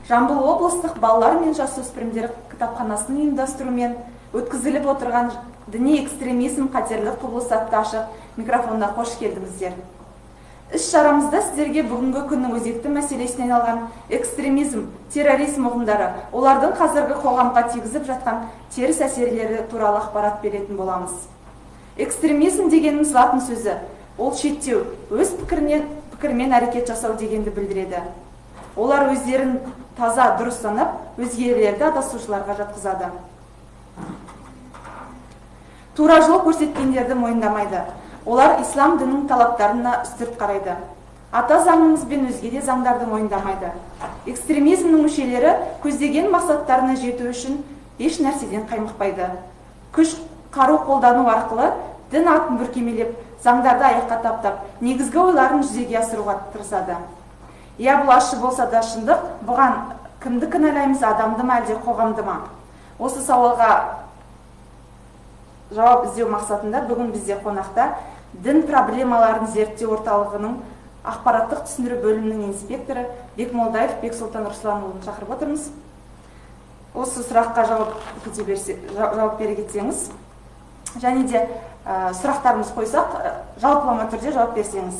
Жамбыл облыстық балалар мен жасөспірімдер кітапханасының ұйымдастыруымен өткізіліп отырған діни экстремизм қатерлі құбылыс атты ашық микрофонына қош келдіңіздер. Іс-шарамызда сіздерге бүгінгі күннің өзекті мәселесіне айналған экстремизм, терроризм ұғымдары, олардың қазіргі қоғамға тигізіп жатқан теріс әсерлері туралы ақпарат беретін боламыз. Экстремизм дегеніміз латын сөзі, ол шеттеу, өз пікірмен әрекет жасау дегенді білдіреді. Олар өздерін таза дұрыс санап, өзгелерді адасушыларға жатқызады. Тура жол көрсеткендерді мойындамайды. Олар ислам дінінің талаптарына үстірт қарайды. Ата заңымыз бен өзге де заңдарды мойындамайды. Экстремизмнің мүшелері көздеген мақсаттарына жету үшін еш нәрседен қаймықпайды. Күш қару қолдану арқылы дін атын бүркемелеп, заңдарды аяққа таптап, негізгі ойларын жүзеге асыруға тырысады. Я бұл ащы болса да шындық, бұған кімді кінәлаймыз, адамды ма әлде қоғамды ма? Осы сауалға жауап іздеу мақсатында бүгін бізде қонақта дін проблемаларын зерттеу орталығының ақпараттық түсіндіру бөлімінің инспекторы Бекмолдаев Бексұлтан Русланұлын шақырып отырмыз. Осы сұраққа жауап бере кетсеңіз, және де сұрақтарымыз қойсақ, жалпылама түрде жауап берсеңіз.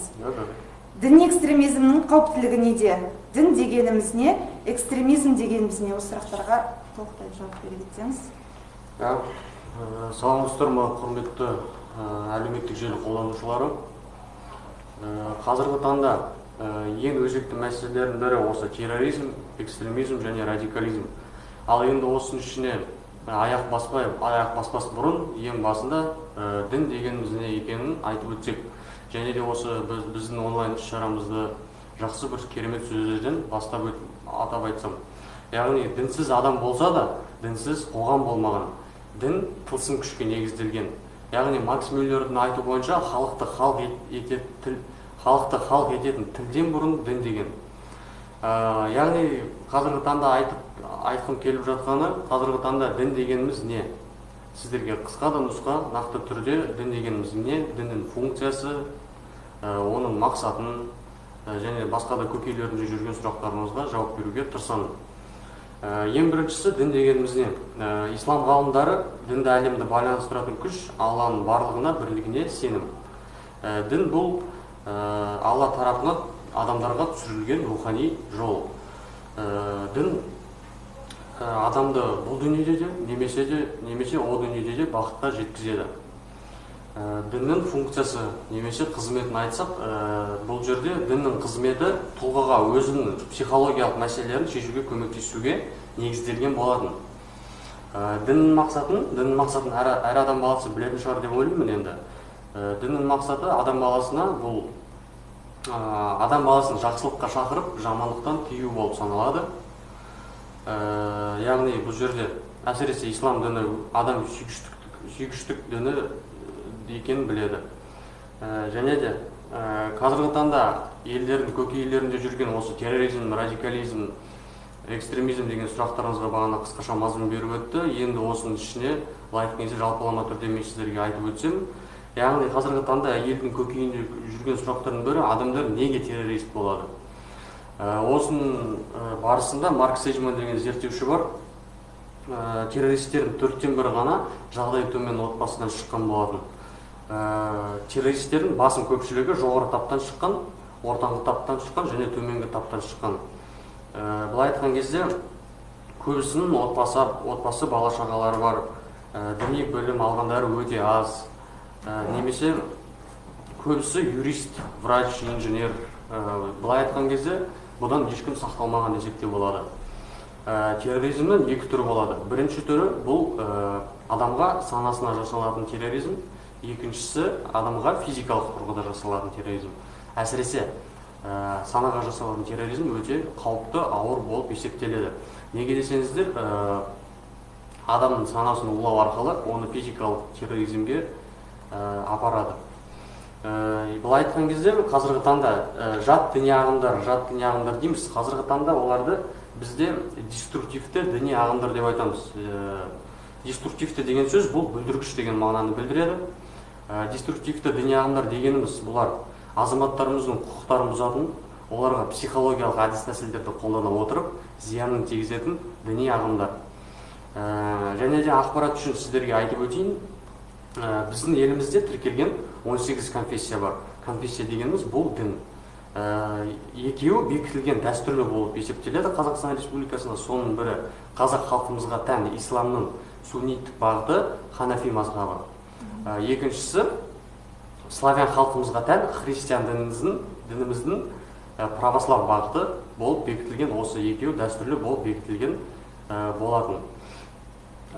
Діни экстремизмнің қауіптілігі неде? Дін дегеніміз не? Экстремизм дегеніміз не? Осы сұрақтарға толықтай жауап бере кетсеңіз. Саламатсыздар ма, құрметті әлеуметтік желі қолданушылары. Қазіргі таңда ең өзекті мәселелердің бірі осы терроризм, экстремизм және радикализм. Ал енді осының ішіне аяқ баспас бұрын ең басында дін дегеніміз не екенін айтып өтсек, және де осы біздің онлайн іс-шарамызды жақсы бір керемет сөздерден бастап атап айтсам. Яғни дінсіз адам болса да, дінсіз қоғам болмаған. Дін тылсым күшке негізделген. Яғни Макс Мюллердің айту бойынша халықты халық ететін тілден бұрын дін деген. Яғни қазіргі таңда айтқым келіп жатқаны, қазіргі таңда дін дегеніміз не? Сіздерге қысқа да нұсқа, нақты түрде дін дегеніміз не? Діннің функциясы, оның мақсатын және басқа да көкейлерінде жүрген сұрақтарымызға жауап беруге тырысамын. Ең біріншісі дін дегеніміз не? Ислам ғалымдары дінді әлемді байланыстыратын күш Алланың барлығына, бірлігіне сенім. Дін бұл Алла тарапынан адамдарға түсірілген рухани жол. Дін адамды бұл дүниеде де, немесе о дүниеде де бақытқа жеткізеді. Діннің функциясы немесе қызметін айтсақ, бұл жерде діннің қызметі тұлғаға өзінің психологиялық мәселелерін шешуге көмектесуге негізделген болатын. Діннің мақсатын әр адам баласы білетін шығар деп ойлаймын енді. Діннің мақсаты адам баласына бұл адам баласын жақсылыққа шақырып, жамандықтан тыю болып саналады. Яғни бұл жерде әсіресе ислам діні адам сүйгіштік діні екенін біледі. Және де қазіргі таңда елдердің көкейлерінде жүрген осы терроризм, радикализм, экстремизм деген сұрақтарыңызға бағана қысқаша мазмұн беріп өтті. Енді осының ішіне лайық кезде жалпылама түрде мен сіздерге айтып өтсем, яғни қазіргі таңда елдің көкейінде жүрген сұрақтардың бірі адамдар неге террорист болады? Осының барысында Марк Сейджман деген зерттеуші бар. Террористердің 4-тен бірі ғана жағдайы төмен отбасынан шыққан болатын. Террористердің басым көпшілігі жоғары таптан шыққан, ортаңғы таптан шыққан және төменгі таптан шыққан. Бұлай айтқан кезде көбісінің отбасы бала шағалары бар, діни білім алғандары өте аз, немесе көбісі юрист, врач, инженер. Бұлай айтқан кезде бұдан ешкім сақталмаған десек те болады. Терроризмнің екі түрі болады. Бірінші түрі бұл адамға санасына жасалатын терроризм, екіншісі адамға физикалық тұрғыда жасалатын терроризм. Әсіресе санаға жасалатын терроризм өте қауіпті, ауыр болып есептеледі. Неге десеңіздер, адамның санасын улау арқылы оны физикалық терроризмге апарады. Бұлай айтқан кезде қазіргі таңда жат діни ағымдар дейміз. Қазіргі таңда оларды бізде деструктивті діни ағымдар деп айтамыз. Деструктивті деген сөз бұл бүлдіргіш деген мағынаны білдіреді. Деструктивті діни ағымдар дегеніміз бұлар азаматтарымыздың құқықтарын бұзатын, оларға психологиялық әдіс тәсілдерді қолдана отырып зиянын тигізетін діни ағымдар. Және де ақпарат үшін сіздерге айтып өтейін, біздің елімізде тіркелген 18 конфессия бар. Конфессия дегеніміз бұл дін. Екеуі бекітілген дәстүрлі болып есептеледі Қазақстан Республикасында. Соның бірі қазақ халқымызға тән исламның сунниттік бағыты ханафи мазхабы. Екіншісі славян халқымызға тән христиан дініміздің православ бағыты болып бекітілген. Осы екеуі дәстүрлі болып бекітілген болатын.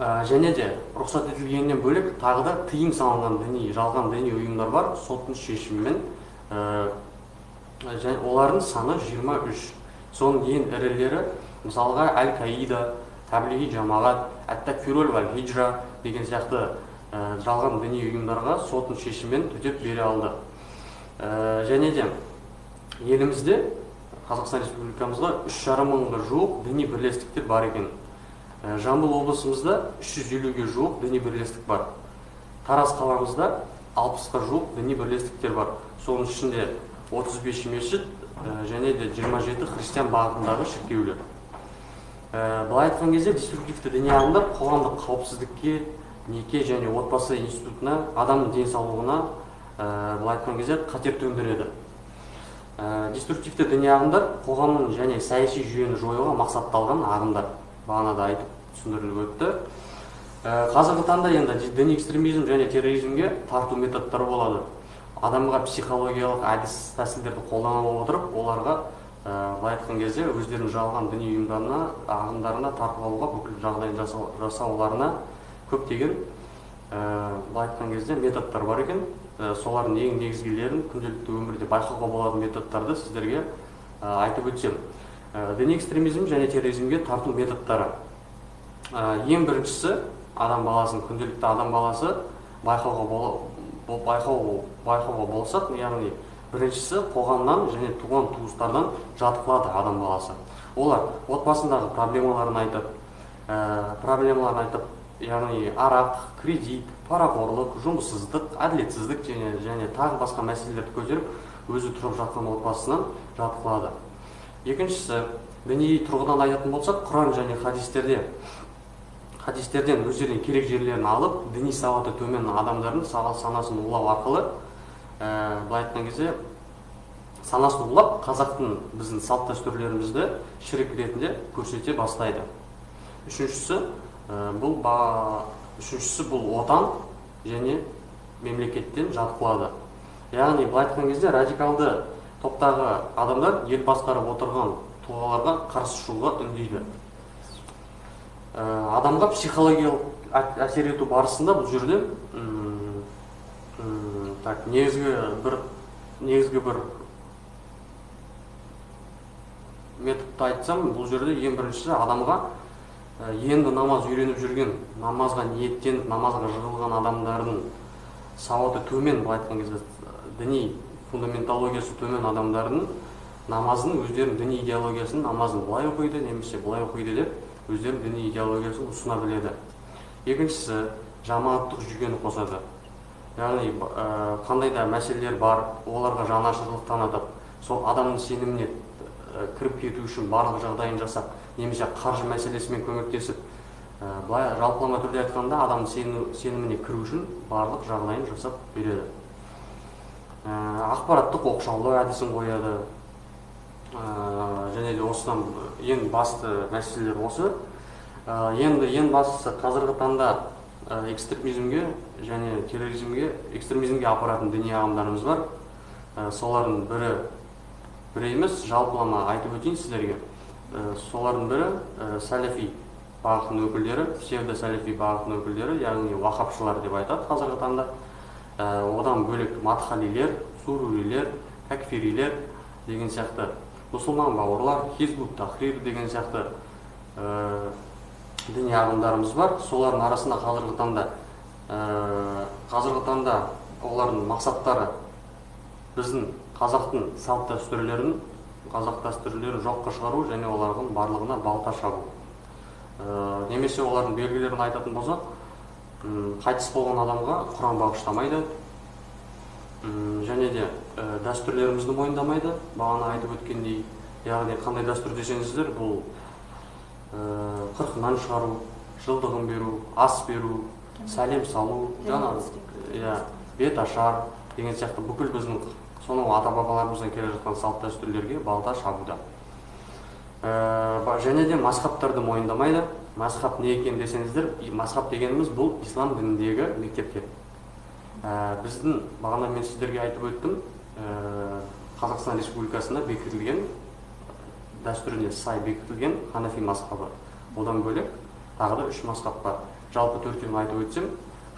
Және де рұқсат етілгеннен бөлек тағы да тыйым салынған жалған діни ұйымдар бар. Соттың шешімімен олардың саны 23. Соның ең ірілері мысалға Әл-Каида, Таблиғи жамағат, Әт-Такфирул вәл хиджра деген сияқты жалған діни ұйымдарға соттың шешімімен төтеп бере алды. Және де елімізде Қазақстан Республикамызға 3,5 мыңға жуық діни бірлестіктер бар екен. Жамбыл облысымызда 350-ге жуық діни бірлестік бар. Тараз қаламызда 60-ға жуық діни бірлестіктер бар. Соның ішінде 35 мешіт және де 27 христиан бағытындағы шіркеулер. Былай айтқан кезде деструктивті діни ағымдар қоғамдық қауіпсіздікке, неке және отбасы институтына, адамның денсаулығына былай айтқан кезде қатер төндіреді. Деструктивті діни ағымдар қоғамның және саяси жүйені жоюға мақсатталған ағымдар. Бағанада айтып түсіндіріліп өтті. Қазіргі таңда енді діни экстремизм және терроризмге тарту методтары болады. Адамға психологиялық әдіс тәсілдерді қолдана отырып, оларға былай айтқан кезде өздерінің жалған діни ұйымдарына, ағымдарына тартып алуға бүкіл жағдайын жасауларына көптеген былай айтқан кезде методтар бар екен. Солардың ең негізгілерін күнделікті өмірде байқауға болатын методтарды сіздерге айтып өтсем. Діни экстремизм және терроризмге тарту методтары. Ең біріншісі, адам баласын, күнделікті адам баласы байқауға болсақ, яғни біріншісі қоғамнан және туған туыстардан жатқылады адам баласы. Олар отбасындағы проблемаларын айтып, яғни арақ, кредит, парақорлық, жұмыссыздық, әділетсіздік және тағы басқа мәселелерді көтеріп өзі тұрып жатқан отбасынан жатқылады. Екіншісі, діни тұрғыдан айтатын болсақ, Құран және хадистерден өздеріне керек жерлерін алып, діни сауаты төмен адамдардың санасын улау арқылы, былай айтқан кезде санасын улап, қазақтың біздің салт дәстүрлерімізді шірік ретінде көрсете бастайды. Үшіншісі бұл отан және мемлекеттен жатқылады. Яғни былай айтқан кезде радикалды топтағы адамдар ел басқарып отырған тұлғаларға қарсы шығуға үндейді. Адамға психологиялық әсер ету барысында бұл жерде негізгі бір методты айтсам, бұл жерде ең біріншісі адамға енді намаз үйреніп жүрген, намазға ниеттеніп, намазға жығылған адамдардың сауаты төмен, былай айтқан кезде діни фундаментологиясы төмен адамдардың намазын, өздерінің діни идеологиясын, намазын былай оқиды, немесе былай оқиды деп, өздерінің діни идеологиясын ұсына біледі. Екіншісі, жамағаттық жүйені қосады. Яғни, қандай да мәселелер бар, оларға жанашырлық танытып, сол адамның сеніміне кіріп кету үшін барлық жағдайын жасап, немесе қаржы мәселесімен көмектесіп, жалпылама түрде айтқанда адамның сеніміне кіру үшін барлық жағдайын жасап береді. Ақпараттық оқшаулау әдісін қояды. Және де осыдан ең басты мәселелер осы. Енді ең бастысы қазіргі таңда экстремизмге және терроризмге, экстремизмге апаратын діни ағымдарымыз бар. Солардың бірі емес, жалпылама айтып өтейін сіздерге. Солардың бірі сәләфи бағытының өкілдері, псевдо-сәләфи бағытының өкілдері, яғни уахабшылар деп айтады қазіргі таңда. Одан бөлек мадхалилер, сурурилер, такфирилер деген сияқты, мұсылман бауырлар, хизбут тахрир деген сияқты діни ағымдарымыз бар. Солардың арасында қазіргі таңда олардың мақсаттары біздің қазақтың салт дәстүрлерін, қазақ дәстүрлерін жоққа шығару және олардың барлығына балта шабу. Немесе олардың белгілерін айтатын болсақ, қайтыс болған адамға Құран бағыштамайды, және де дәстүрлерімізді мойындамайды. Бағана айтып өткендей, яғни қандай дәстүр десеңіздер, бұл 40 нан шығару, жылдығын беру, ас беру, сәлем салу, бет ашар деген сияқты бүкіл біздің сонау ата-бабаларымыздан келе жатқан салт дәстүрлерге балта шабуда. Және де мазхабтарды мойындамайды. Мазхаб не екен десеңіздер, мазхаб дегеніміз бұл ислам дініндегі мектептер. Біздің бағана мен сіздерге айтып өттім, Қазақстан Республикасында бекітілген, дәстүріне сай бекітілген Ханафи мазхабы. Одан бөлек тағы да 3 мазхаб бар. Жалпы 4-ін айтып өтсем,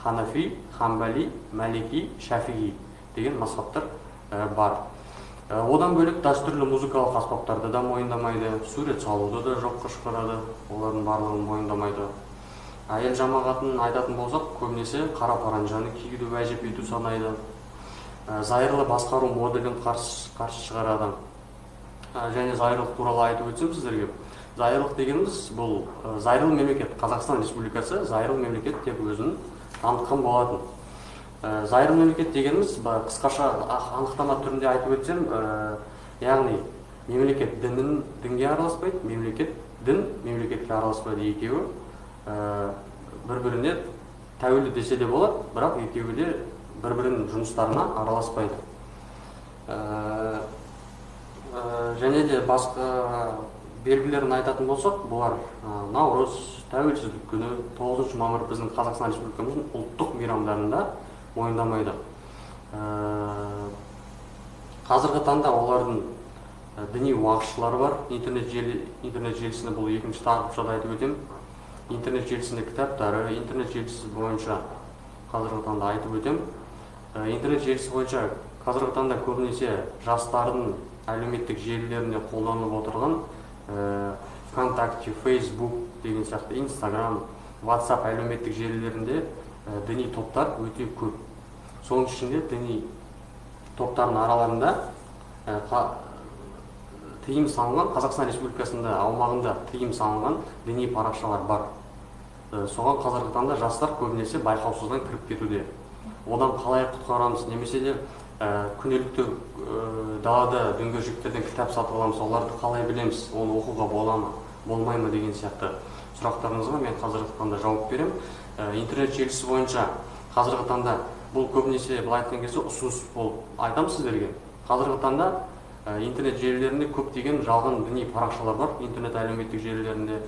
Ханафи, Хамбали, Малики, Шафиғи деген мазхабтар бар. Одан бөлек дәстүрлі музыкалық аспаптарды да мойындамайды, сурет салуды да жоққа шығарады, олардың барлығын мойындамайды. Әйел жамағатын айтатын болсақ, көбінесе қара паранжаны киюді уәжіп ету санайды. Зайырлы басқару моделін қарсы шығарады. Және зайырлық туралы айтып өтсем сіздерге. Зайырлық дегеніміз бұл зайырлы мемлекет. Қазақстан Республикасы зайырлы мемлекет деп өзін танытқан болатын. Зайырлы мемлекет дегеніміз қысқаша анықтама түрінде айтып өтсем, яғни мемлекет дінге араласпайды, мемлекет дін мемлекетке араласпайды. Екеуі бір-біріне тәуелді десе де болады, бірақ екеуі де бір-бірінің жұмыстарына араласпайды. Және де басқа белгілерін айтатын болсақ, бұлар Наурыз, тәуелсіздік күні, 9 мамыр біздің Қазақстан Республикамыздың ұлттық мейрамдарында мойындамайды. Қазіргі таңда олардың діни уағызшылары бар. Интернет желісінде бұл екінші тақырыпшада айтып өтем. Интернет желісінде кітаптары, интернет желісі бойынша қазіргі таңда айтып өтем. Интернет желісі бойынша қазіргі таңда көбінесе жастардың әлеуметтік желілерінде қолданылып отырған ВКонтакте, Facebook деген сияқты, Instagram, WhatsApp әлеуметтік желілерінде діни топтар өте көп. Соның ішінде діни топтардың араларында тыйым салынған, Қазақстан Республикасында аумағында тыйым салынған діни парақшалар бар. Соған қазіргі таңда жастар көбінесе байқаусыздан кіріп кетуде. Одан қалай құтқарамыз, немесе де күнделікті далада дөңгелектерден кітап сатып аламыз, оларды қалай білеміз, оны оқуға бола ма, болмай ма деген сияқты сұрақтарыңызға мен қазіргі таңда жауап берем. Интернет желісі бойынша қазіргі таңда бұл көбінесе былай айтқан кезде ұсыныс болып айтам сіздерге. Қазіргі таңда интернет желілерінде көптеген жалған діни парақшалар бар, интернет әлеуметтік желілерінде.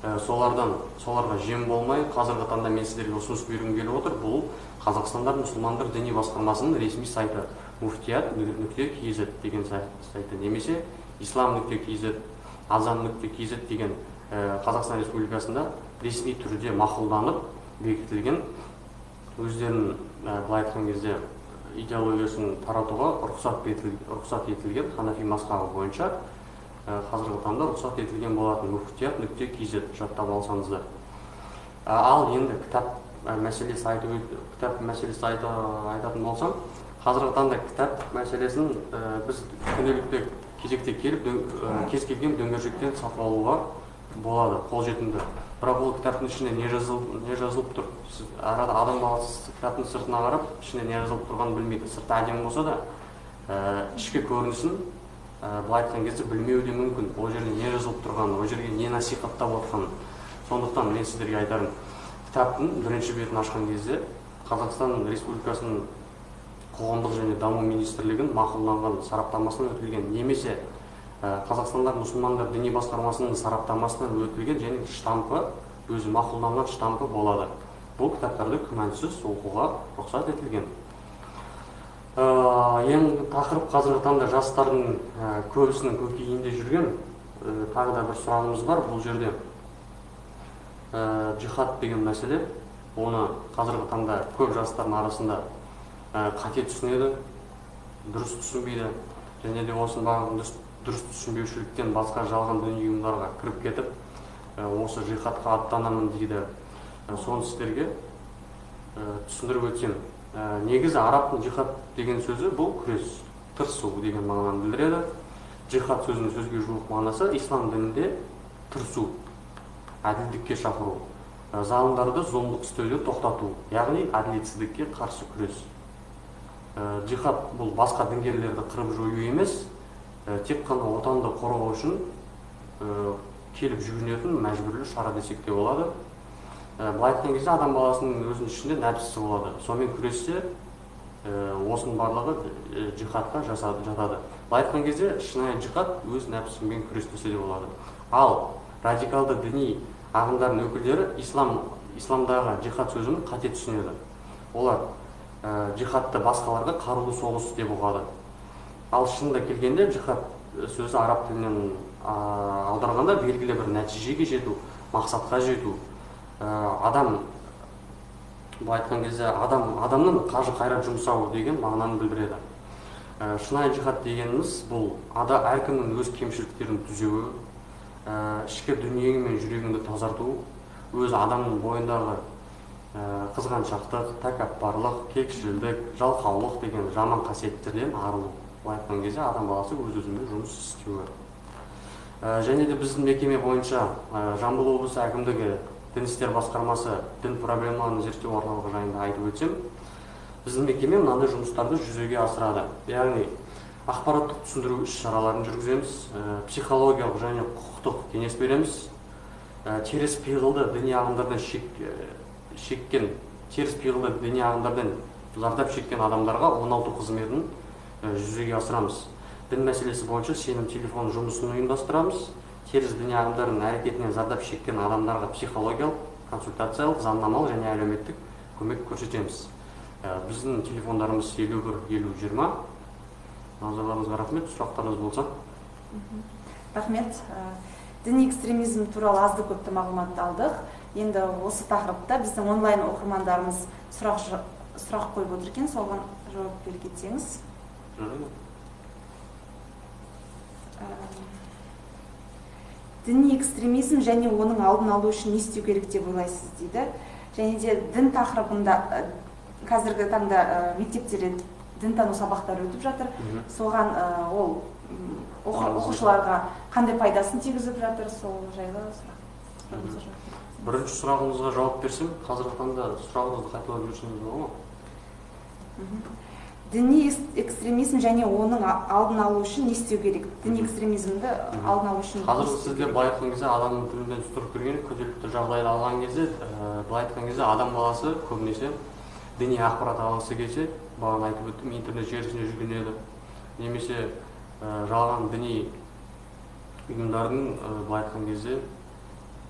Соларға жем болмай, қазіргі таңда мен сіздерге ұсыныс бергім келіп отыр. Бұл Қазақстандар мұсылмандар діни басқармасының ресми сайты muftiyat.kz деген сайты, немесе islam.kz, azan.kz деген Қазақстан Республикасында ресми түрде мақұлданып бекітілген, өздерінің былай айтқан кезде идеологиясын таратуға рұқсат етілген Ханафи мазхабы бойынша қазіргі таңда рұқсат етілген болатын muftiyat.kz жаттап алсаңыздар. Ал енді кітап мәселесі айтатын болсам, қазіргі таңда кітап мәселесін біз күнделікті кезекте келіп кез келген дөңгелектен сатып алуға болады, қолжетімді. Бірақ ол кітаптың ішінде не жазылып тұр? Адам баласы кітаптың сыртына қарап, ішінде не жазылып тұрғанын білмейді. Сырты әдемі болса да, ішкі көрінісін былай айтқан кезде білмеуі де мүмкін. Ол жерде не жазылып тұрғанын, ол жерге не насихаттап отқанын. Сондықтан мен сіздерге айтарым, кітаптың бірінші бетін ашқан кезде Қазақстан Республикасының қоғамдық және даму министрлігінің мақұлданған сараптамасынан өтілген, немесе Қазақстандар мұсылмандар діни басқармасының сараптамасынан өтілген және штампы, өзі мақұлданған штампы болады. Бұл кітаптарды күмәнсіз оқуға рұқсат етілген. Ең тақырып қазіргі таңда жастардың көбісінің көкейінде жүрген тағы да бір сұрағымыз бар. Бұл жерде джихад деген мәселе, оны қазіргі таңда көп жастардың арасында қате түсінеді, дұрыс түсінбейді, және де осының бағын дұрыс түсінбеушіліктен басқа жалған діни ұйымдарға кіріп кетіп, осы джихадқа аттанамын дейді. Соны сіздерге түсіндіріп өтсем. Негізі арабтың джихад деген сөзі бұл күрес, тырысу деген мағынаны білдіреді. Джихад сөзінің сөзге жуық мағынасы ислам дінінде тырысу, әділдікке шақыру, залымдарды зұлымдық істеуді тоқтату, яғни әділетсіздікке қарсы күрес. жихад бұл басқа дінгерлерді қырып жою емес, тек қана отанды қорғау үшін келіп жүгінетін мәжбүрлі шара десек те болады. Былай айтқан кезде адам баласының өзінің ішінде нәпсісі болады. Сонымен күрессе, осының барлығы жихадқа жатады. Былай айтқан кезде шынайы жихад өз нәпсімен күрестесе де болады. Ал радикалды діни ағымдардың өкілдері исламдағы жихад сөзін қате түсінеді. Олар жихадты басқаларға қарулы соғыс деп ұғады. Ал шынында келгенде жихад сөзі араб тілінен аударғанда белгілі бір нәтижеге жету, мақсатқа жету, адам, былай айтқан кезде адамның қажы қайрат жұмсауы деген мағынаны білдіреді. Шынайы жихад дегеніміз бұл әркімнің өз кемшіліктерін түзеуі, ішкі дүниең мен жүрегіңді тазарту, өз адамның бойындағы қызғаншақтық, тәкаппарлық, кекшілдік, жалқаулық деген жаман қасиеттерден арылу. Былай айтқан кезде адам баласы өз-өзімен жұмыс істеуі. Және де біздің мекеме бойынша Жамбыл облысы әкімдігі дін істер басқармасы дін проблемаларын зерттеу орталығы жайында айтып өтсем, біздің мекеме мынандай жұмыстарды жүзеге асырады. Яғни ақпараттық түсіндіру іс-шараларын жүргіземіз, психологиялық және құқықтық кеңес береміз, теріс пиғылды діни ағымдардан зардап шеккен адамдарға оңалту қызметін жүзеге асырамыз. Дін мәселесі бойынша сенім телефон жұмысын ұйымдастырамыз. Теріс діни ағымдардың әрекетінен зардап шеккен адамдарға психологиялық, консультациялық, заңнамалық және әлеуметтік көмек көрсетеміз. Біздің телефондарымыз 51-50-20. Назарларыңызға рахмет. Сұрақтарыңыз болса? Рахмет. Діни экстремизм туралы азды көпті мағлұматты алдық. Енді осы тақырыпта біздің онлайн оқырмандарымыз сұрақ қойып отыр екен, соған жауап бере кетсеңіз. Діни экстремизм және оның алдын алу үшін не істеу керек деп ойлайсыз дейді. Және де дін тақырыбында қазіргі таңда мектептерде дінтану сабақтары өтіп жатыр. Соған ол оқушыларға қандай пайдасын тигізіп жатыр, сол жайлы сұрақ. Бірінші сұрағыңызға жауап берсем, қазіргі таңда сұрағыңызды қайталап жіберсеңіз болады ма? Діни экстремизм және оның алдын алу үшін не істеу керек? Діни экстремизмді алдын алу үшін. Қазір сізге былай айтқан кезде адамның тілінен тұрып келген күнделікті жағдайды алған кезде, былай айтқан кезде адам баласы көбінесе діни ақпарат алғысы келсе, бағана айтып өттім, интернет желісіне жүгінеді. Немесе жалған діни ұйымдардың, былай айтқан кезде,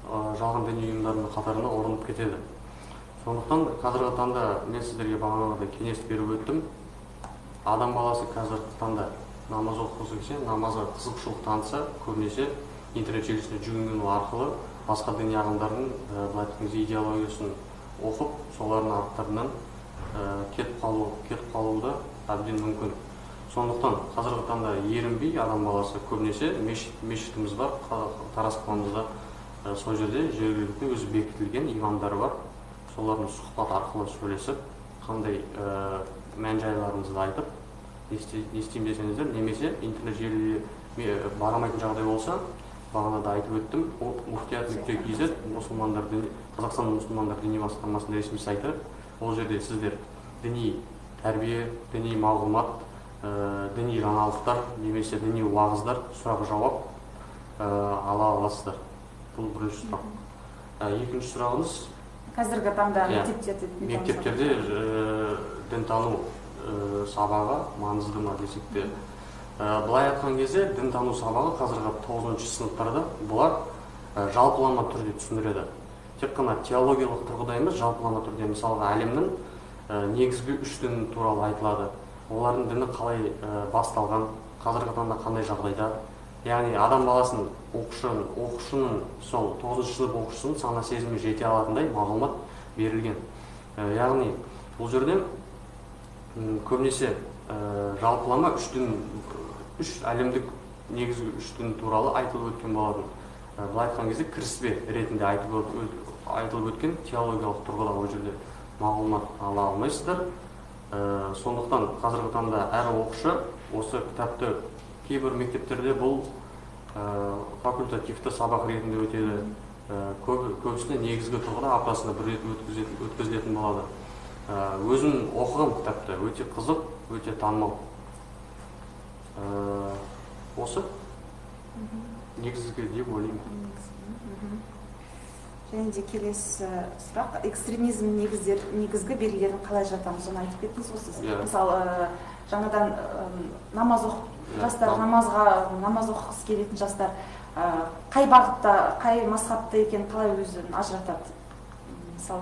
жалған діни ұйымдардың қатарына орынып кетеді. Сондықтан қазіргі таңда мен сіздерге бағанағыдай кеңес беріп өттім. Адам баласы қазіргі таңда намаз оқығысы келсе, намазға қызығушылық танытса, көбінесе интернет желісіне жүгіну арқылы басқа діни ағымдардың былай айтқан кезде идеологиясын оқып, солардың арттарынан кетіп қалуы әбден мүмкін. Сондықтан қазіргі таңда ерінбей адам баласы көбінесе мешітіміз бар, Тараз қаламызда, сол жерде жергілікті өзі бекітілген имамдар бар. Солардың сұхбат арқылы сөйлесіп, қандай мән-жайларыңызды айтып, не істеймін десеңіздер, немесе интернет желіге барамайтын жағдай болса, бағанада айтып өттім, muftiyat.kz Қазақстан мұсылмандар діни басқармасының ресми сайты. Ол жерде сіздер діни тәрбие, діни мағлұмат, діни жаңалықтар, немесе діни уағыздар, сұрақ-жауап ала аласыздар. Бұл бірінші сұрақ. Екінші сұрағыңыз? Қазіргі таңда мектептерде дінтану сабағы маңызды ма десек те, былай айтқан кезде дінтану сабағы қазіргі 9-шы сыныптарда бұлар жалпылама түрде түсіндіреді. Тек қана теологиялық тұрғыда емес, жалпылама түрде, мысалға әлемнің негізгі 3 дін туралы айтылады. Олардың діні қалай басталған, қазіргі таңда қандай жағдайда. Яғни адам баласын оқушының, сол 9-шы сынып оқушысының сана сезімі жете алатындай мағлұмат берілген. Яғни бұл жерде көбінесе жалпылама 3 әлемдік негізгі 3 дін туралы айтылып өткен болатын. Бұл айтқан кезде кіріспе ретінде айтылып өткен теологиялық тұрғыда ол жерде мағлұмат ала алмайсыздар. Сондықтан қазіргі таңда әр оқушы осы кітапты кейбір мектептерде бұл факультативті сабақ ретінде өтеді. Көбісіне негізгі тұрғыда аптасында бір рет өткізілетін болады. өзім оқыған кітапты, өте қызық, өте танымал. Осы негізгі деп ойлаймын. Және де келесі сұрақ, экстремизм негізгі белгілерін қалай жатамыз, оны айтып кеттіңіз ғой сіз. Мысалы, жаңадан жастар намаз оқығысы келетін жастар қай бағытта, қай мазхабта екен қалай өзін ажыратады?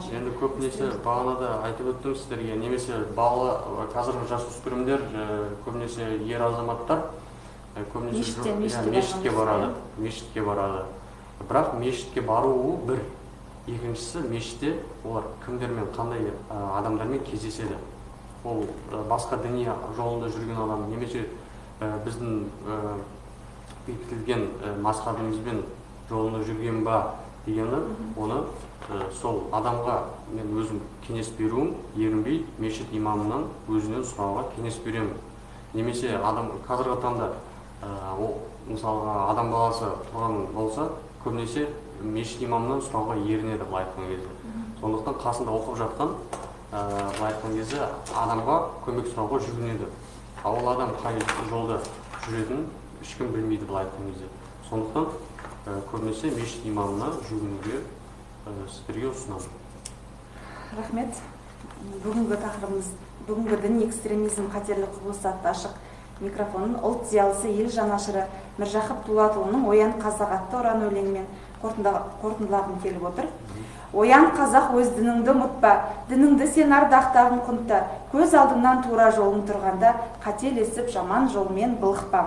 Енді көбінесе бағанада айтып өттім сіздерге, немесе қазіргі жасөспірімдер, көбінесе ер азаматтар мешітке барады. Бірақ мешітке баруы бір. Екіншісі, мешітте олар кімдермен, қандай адамдармен кездеседі. Ол басқа діни жолында жүрген адам, немесе біздің бекітілген мазхабымызбен жолында жүрген ба дегені, оны сол адамға мен өзім кеңес беруім, ерінбей мешіт имамынан өзінен сұрауға кеңес беремін. Немесе қазіргі таңда мысалға адам баласы тұрған болса, көбінесе мешіт имамынан сұрауға ерінеді былай айтқан кезде. Сондықтан қасында оқып жатқан былай айтқан кезде адамға көмек сұрауға жүгінеді. Ал ол адам қай жолда жүретінін ешкім білмейді былай айтқан кезде. Сондықтан көбінесе мешіт имамына жүгінуге сіздерге ұсынамын. Рахмет. Бүгінгі тақырыбымыз діни экстремизм қатерлі құбылыс атты ашық микрофонын ұлт зиялысы ел жанашыры Міржақып Дулатұлының Оян қазақ атты ұран өлеңімен қорытындылағым келіп отыр. Оян қазақ, өз дініңді ұмытпа, дініңді сен ардақтағын құнта, көз алдыңнан тура жолың тұрғанда қателесіп жаман жолмен былықпа.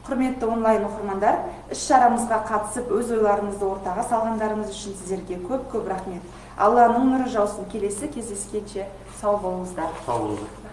Құрметті онлайн оқырмандар, іс-шарамызға қатысып өз ойларыңызды ортаға салғандарыңыз үшін сіздерге көп рахмет. Алланың нұры жаусын. Келесі кездескенше сау болыңыздар. Сау болыңыздар.